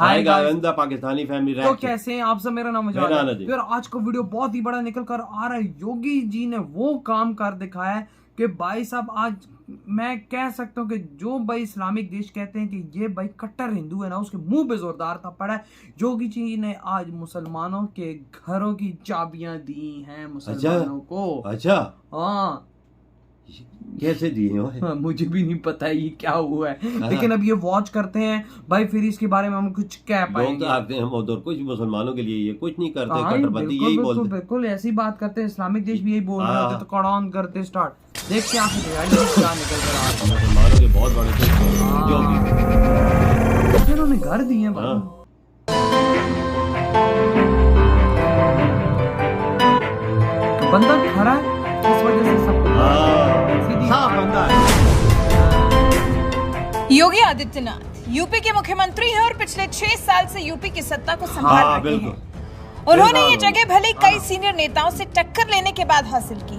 Hi guys, Pakistani family तो कैसे हैं आप सब। मेरा नाम है और आज का वीडियो बहुत ही बड़ा निकल कर आ रहा है। योगी जी ने वो काम कर दिखाया है कि भाई साहब, आज मैं कह सकता हूँ कि जो भाई इस्लामिक देश कहते हैं कि ये भाई कट्टर हिंदू है ना, उसके मुंह पे जोरदार थप्पड़ है। योगी जी ने आज मुसलमानों के घरों की चाबियां दी हैं मुसलमानों को। अच्छा, हाँ, कैसे दिए हो? हाँ, मुझे भी नहीं पता ये क्या हुआ है, लेकिन अब ये वॉच करते हैं भाई, फिर इसके बारे में हम कुछ कह पाएंगे। लोग तो आते हैं उधर, कुछ मुसलमानों के लिए ये कुछ नहीं करते, कट्टरपंथी यही बोलते। बिल्कुल ऐसी बात करते हैं, इस्लामिक देश भी यही बोल रहे होते तो कड़ान करते स्टार्ट। देख क्या क्या निकल कर आ रहा है। मुसलमानों के बहुत बड़े जो उन्होंने घर दिए हैं भाई। बंदा खड़ा है, इस वजह से सब साफ बंदा है। योगी आदित्यनाथ यूपी के मुख्यमंत्री हैं और पिछले 6 साल से यूपी की सत्ता को संभाल रहे हैं। उन्होंने ये जगह भले कई सीनियर नेताओं से टक्कर लेने के बाद हासिल की,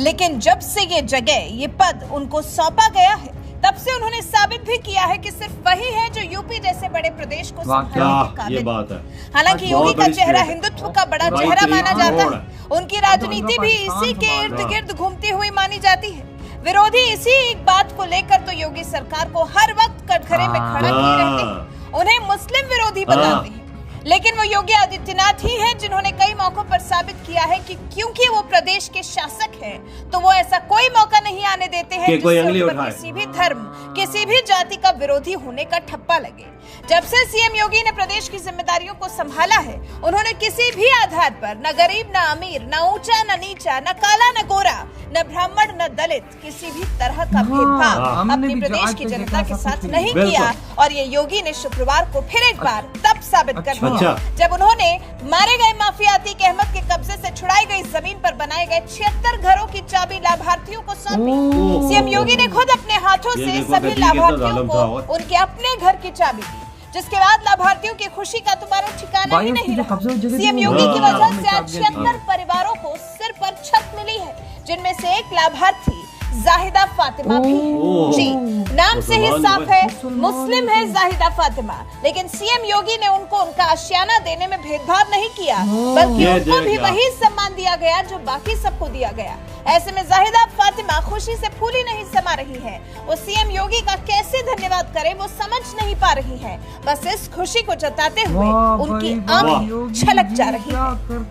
लेकिन जब से ये जगह, ये पद उनको सौंपा गया है, तब से उन्होंने साबित भी किया है कि सिर्फ वही है जो यूपी जैसे बड़े प्रदेश को संभालने के काबिल है। हालांकि योगी का चेहरा हिंदुत्व का बड़ा चेहरा माना जाता है, उनकी राजनीति भी इसी के इर्द गिर्द घूमती हुई मानी जाती है। विरोधी इसी एक बात को लेकर तो योगी सरकार को हर वक्त कटघरे में खड़ा किए रहते हैं, उन्हें मुस्लिम विरोधी बताते हैं। लेकिन वो योगी आदित्यनाथ ही हैं जिन्होंने कई मौकों पर साबित किया है कि क्योंकि वो प्रदेश के शासक हैं, तो वो ऐसा कोई मौका नहीं आने देते हैं जिससे उन पर किसी भी धर्म, किसी भी जाति का विरोधी होने का ठप्पा लगे। जब से सीएम योगी ने प्रदेश की जिम्मेदारियों को संभाला है, उन्होंने किसी भी आधार पर न गरीब न अमीर, न ऊंचा न नीचा, न काला न गोरा, न ब्राह्मण न दलित, किसी भी तरह का भेदभाव अपने प्रदेश की जनता के साथ नहीं किया। और ये योगी ने शुक्रवार को फिर एक बार तब साबित कर दिया जब उन्होंने मारे गए माफिया अतीक अहमद के कब्जे से छुड़ाई गई जमीन पर बनाए गए 76 घरों की चाबी लाभार्थियों को सौंपी। सीएम योगी ने खुद अपने हाथों से सभी लाभार्थियों को उनके अपने घर की चाबी दी, जिसके बाद लाभार्थियों की खुशी का तुम्हारा ठिकाना ही नहीं रहा। सीएम योगी की वजह से आज 76 परिवारों को सिर पर छत मिली है, जिनमें से एक लाभार्थी जाहिदा फातिमा भी है। जी, नाम से ही साफ है, मुस्लिम है जाहिदा फातिमा, लेकिन सीएम योगी ने उनको उनका आशियाना देने में भेदभाव नहीं किया, बल्कि उनको भी वही सम्मान दिया गया जो बाकी सबको दिया गया। ऐसे में जाहिदा फातिमा खुशी से फूली नहीं समा रही है। वो सीएम योगी का कैसे धन्यवाद करे वो समझ नहीं पा रही है। बस इस खुशी को जताते हुए उनकी आंखें छलक जा रही है।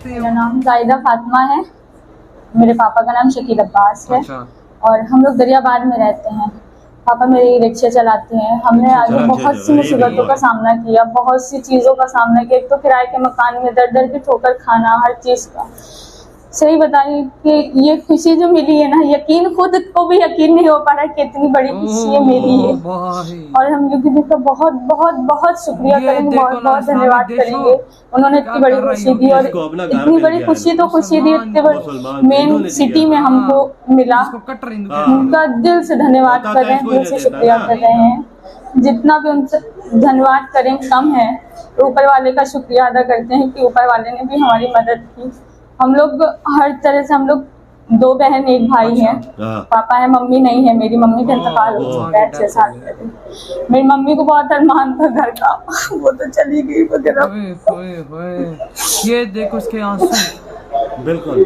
मेरा नाम जाहिदा फातिमा है, मेरे पापा का नाम शकील अब्बास है और हम लोग दरियाबाद में रहते हैं। पापा मेरे रिक्शे चलाते हैं। हमने आगे बहुत सी मुसीबतों का सामना किया, बहुत सी चीज़ों का सामना किया। एक तो किराए के मकान में दर दर की ठोकर खाना, हर चीज़ का। सही बताइए कि ये खुशी जो मिली है ना, यकीन खुद को भी यकीन नहीं हो पा रहा कि इतनी बड़ी खुशी है मेरी है। और हम योगी जी का बहुत बहुत बहुत शुक्रिया करेंगे, बहुत बहुत धन्यवाद करेंगे। उन्होंने इतनी बड़ी खुशी दी और इतनी बड़ी खुशी तो खुशी दी, इतने बड़ी मेन सिटी में हमको मिला। उनका दिल से धन्यवाद कर रहे हैं, दिल से शुक्रिया कर रहे हैं। जितना भी उनसे धन्यवाद करें कम है, तो ऊपर वाले का शुक्रिया अदा करते हैं कि ऊपर वाले ने भी हमारी मदद की। हम लोग हर तरह से, हम लोग 2 बहन 1 भाई हैं। पापा है, मम्मी नहीं है। मेरी मम्मी का इंतकाल हो चुका है 6 साल पहले। मेरी मम्मी को बहुत अरमान था घर का, वो तो चली गई वगैरह। ये देखो उसके आंसू, बिल्कुल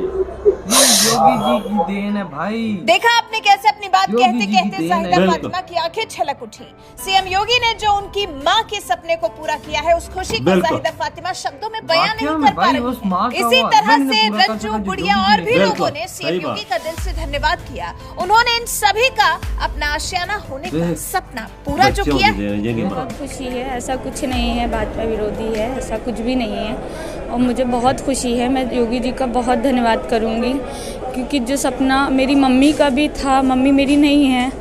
योगी जी की देन है भाई। देखा आपने कैसे अपनी बात कहते कहते जाहिदा फातिमा की आंखें छलक उठी। सीएम योगी ने जो उनकी मां के सपने को पूरा किया है, उस खुशी को जाहिदा फातिमा शब्दों में बयान नहीं कर पा रही। इसी तरह से रंजू, गुड़िया और भी लोगों ने सीएम योगी का दिल से धन्यवाद किया। उन्होंने इन सभी का अपना आशियाना होने का सपना पूरा जो किया है। बहुत खुशी है, ऐसा कुछ नहीं है भाजपा विरोधी है, ऐसा कुछ भी नहीं है। और मुझे बहुत खुशी है, मैं योगी जी का बहुत धन्यवाद करूंगी, क्योंकि जो सपना मेरी मम्मी का भी था, मम्मी मेरी नहीं है,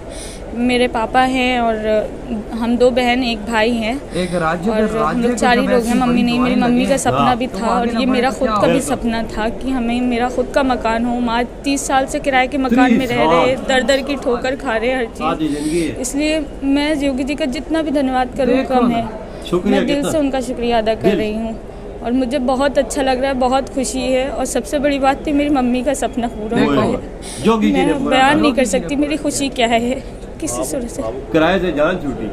मेरे पापा हैं और हम 2 बहन 1 भाई हैं और हम लोग 4 ही लोग हैं। मम्मी नहीं, मेरी मम्मी का सपना भी था और ये मेरा खुद का भी सपना था कि हमें मेरा खुद का मकान हो। हम आज 30 साल से किराए के मकान में रह रहे, दर दर की ठोकर खा रहे हर चीज़। इसलिए मैं योगी जी का जितना भी धन्यवाद करूँ कम है। मैं दिल से उनका शुक्रिया अदा कर रही हूँ और मुझे बहुत अच्छा लग रहा है, बहुत खुशी है। और सबसे बड़ी बात थी मेरी मम्मी का सपना पूरा हुआ है। मैं बयान नहीं कर सकती मेरी खुशी क्या है, किसी सूरत से। किराए से जान छूटी,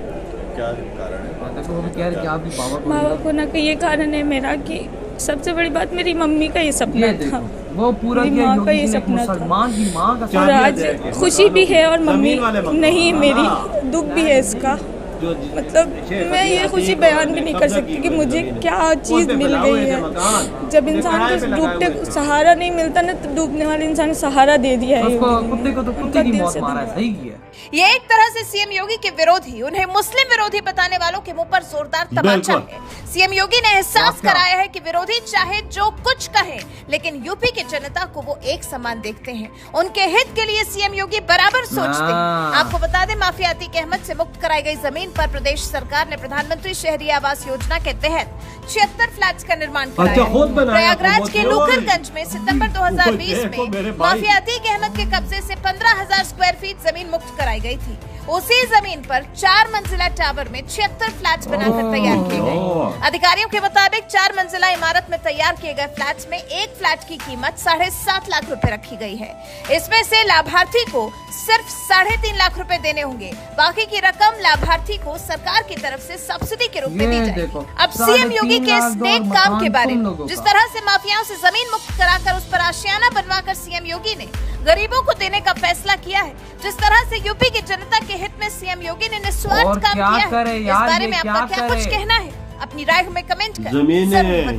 क्या कारण है? देखो वो भी कह रहे कि आप भी बाबा को ना, ये कारण है मेरा कि सबसे बड़ी बात मेरी मम्मी का ये सपना था, वो पूरा मेरी माँ का ये सपना था। मुसलमान की माँ का और आज खुशी भी है और मम्मी नहीं, मेरी दुख भी है इसका। मतलब मैं ये खुशी बयान भी नहीं कर सकती कि मुझे क्या चीज़ मिल गई है। जब इंसान को डूबते सहारा नहीं मिलता ना, तो डूबने वाले इंसान को सहारा दे दिया है। कुत्ते को तो कुत्ते की मौत मारा है, सही किया। ये एक तरह से सीएम योगी के विरोधी, उन्हें मुस्लिम विरोधी बताने वालों के मुंह पर जोरदार तमाचा है। सीएम योगी ने एहसास कराया है कि विरोधी चाहे जो कुछ कहे, लेकिन यूपी की जनता को वो एक समान देखते हैं। उनके हित के लिए सीएम योगी बराबर सोचते हैं। आपको बता दें, माफिया अतीक अहमद से मुक्त कराई गई जमीन पर प्रदेश सरकार ने प्रधानमंत्री शहरी आवास योजना के तहत 76 फ्लैट्स का निर्माण कराया है। प्रयागराज के लूकरगंज में सितंबर 2020 में माफिया अतीक अहमद के कब्जे से 15,000 स्क्वायर फीट जमीन मुक्त कराई गई थी। उसी जमीन पर 4 मंजिला टावर में 76 फ्लैट्स बनाकर तैयार किए गए। अधिकारियों के मुताबिक 4 मंजिला इमारत में तैयार किए गए फ्लैट्स में एक फ्लैट की कीमत 7.5 लाख रुपए रखी गई है। इसमें से लाभार्थी को सिर्फ 3.5 लाख रुपए देने होंगे, बाकी की रकम लाभार्थी को सरकार की तरफ से सब्सिडी के रूप में दी जाएगी। अब सीएम योगी के इस नेक काम के बारे में, जिस तरह से माफियाओं से जमीन मुक्त कराकर उस पर आशियाना बनवाकर सीएम योगी ने गरीबों को देने का फैसला किया है, जिस तरह से यूपी की जनता के हित में सीएम योगी ने निस्वार्थ काम किया है, इस बारे में आपका क्या कुछ कहना है? अपनी राय हमें कमेंट कर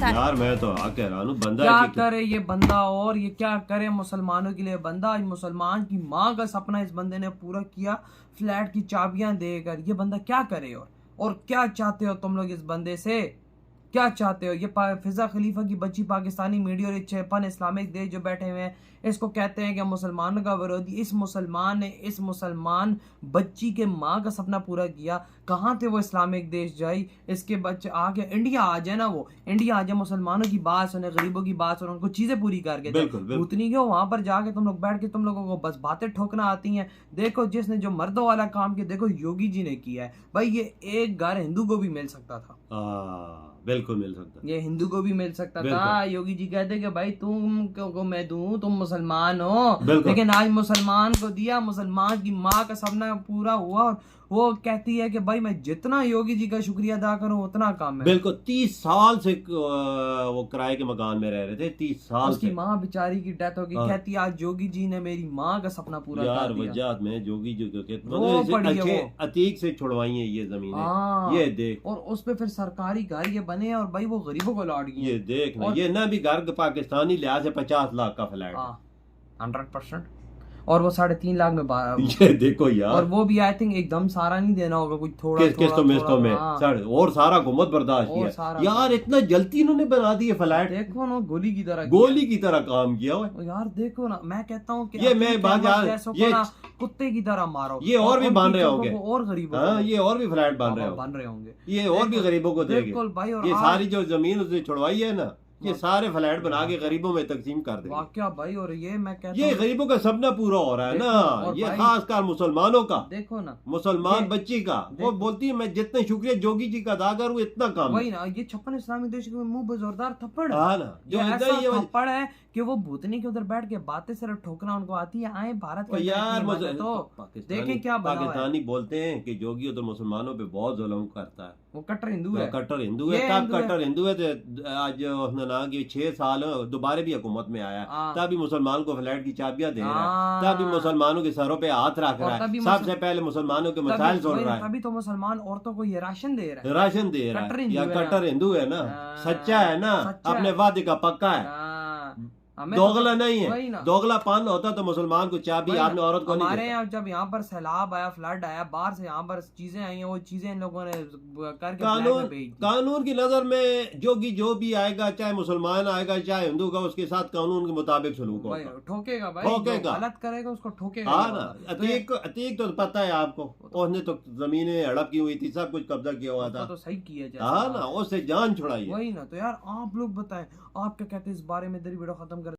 यार मैं तो हैरान हूं, बंदा क्या करे ये बंदा, और ये क्या करे मुसलमानों के लिए बंदा। आज मुसलमान की माँ का सपना इस बंदे ने पूरा किया, फ्लैट की चाबियां देकर। ये बंदा क्या करे और क्या चाहते हो तुम लोग इस बंदे से, क्या चाहते हो? ये फिजा खलीफा की बच्ची पाकिस्तानी मीडिया और चेपन इस्लामिक देश जो बैठे हुए हैं, इसको कहते हैं कि मुसलमानों का विरोधी। इस मुसलमान ने इस मुसलमान बच्ची के माँ का सपना पूरा किया। कहाँ थे वो इस्लामिक देश जाई, इसके बच्चे आके इंडिया आ जाए ना, वो इंडिया आ जाए, मुसलमानों की बात सुने, गरीबों की बात सुने, उनको चीजें पूरी करके दे। उतनी क्यों वहां पर जाके तुम लोग बैठ के तुम लोगों को बस बातें ठोकना आती हैं। देखो जिसने जो मर्दों वाला काम किया, देखो योगी जी ने किया है भाई। ये एक घर हिंदू को भी मिल सकता था, बिल्कुल मिल सकता, ये हिंदू को भी मिल सकता था। योगी जी कहते कि भाई तुम को मैं दूं, तुम मुसलमान हो, लेकिन आज मुसलमान को दिया, मुसलमान की माँ का सपना पूरा हुआ। और वो कहती है कि भाई मैं जितना योगी जी का शुक्रिया अदा करूं उतना काम है। बिल्कुल 30 साल से वो किराए के मकान में रह रहे थे, 30 साल उसकी माँ बेचारी की डेथ हो गई। कहती है आज योगी जी ने मेरी माँ का सपना पूरा यार कर दिया। वजह में योगी जी के अतीक से छुड़वाई है ये जमीन, ये देख। और उस पे फिर सरकारी घर ये बने और भाई वो गरीबों को लौट गई। ये देख ना, ये ना भी घर पाकिस्तानी लिहाज से 50 लाख का फ्लैट 100%, और वो 3.5 लाख में ये देखो यार। और वो भी आई थिंक एकदम सारा नहीं देना होगा, कुछ थोड़ा किस्तों में और सारा हुकूमत बर्दाश्त किया यार। इतना जल्दी इन्होंने बना दिए फ्लैट, देखो ना गोली की तरह काम किया यार। देखो ना, मैं कहता हूँ कि ये मैं ये कुत्ते की तरह मारो, ये और भी बन रहे होंगे, और गरीबों ये और भी फ्लैट बन रहे होंगे, ये और भी गरीबों को देंगे। बिल्कुल भाई, और ये सारी जो जमीन उसने छुड़वाई है ना, ये सारे फ्लैट बना के गरीबों में तकसीम कर देंगे। वाकया भाई, और ये मैं कहता ये गरीबों का सपना पूरा हो रहा है ना, ये खासकर मुसलमानों का। देखो ना, मुसलमान बच्ची का, वो बोलती है मैं जितना शुक्रिया जोगी जी का अदा करूं इतना काम। वही ना, ये 56 इस्लामिक देश के मुंह पे जोरदार थप्पड़ ना, जो ऐसा थप्पड़ है कि वो भूतनी के उधर बैठ के बातें सिर्फ ठोकना उनको आती है। आए भारत के यार तो देखें क्या पाकिस्तानी बोलते हैं कि जोगी उधर मुसलमानों पे बहुत जुल्म करता है, वो कट्टर हिंदू है। कट्टर हिंदू है, तब कट्टर हिंदू है। आज उसने ना कि 6 साल दोबारा भी हुकूमत में आया, तभी मुसलमान को फ्लैट की चाबियां दे रहा है, तभी मुसलमानों के सरों पे हाथ रख रहा है, सबसे पहले मुसलमानों के मसाइल सुन रहा है। तभी तो मुसलमान औरतों को ये राशन दे रहा है, या कट्टर हिंदू है ना, सच्चा है ना, अपने वादे का पक्का है, दोगला नहीं है। दोगलापन होता तो मुसलमान को चाबी आपने औरत को नहीं। हमारे यहाँ जब यहाँ पर सैलाब आया, फ्लड आया, बाहर से यहाँ पर चीजें आई हैं, वो चीजें इन लोगों ने करके कानून की नजर में जोगी जो भी आएगा, चाहे मुसलमान आएगा चाहे हिंदू का, उसके साथ कानून के मुताबिक सलूक होगा, ठोकेगा भाई, ठोकेगा, गलत करेगा उसको ठोकेगा। हाँ ना, अतीक तो पता है आपको, उसने तो जमीनें हड़प की हुई थी, सब कुछ कब्जा किया हुआ था, तो सही किया। हाँ ना, उससे जान छुड़ाई। वही ना, तो यार आप लोग बताएं आप क्या कहते हैं इस बारे में। वीडियो खत्म कर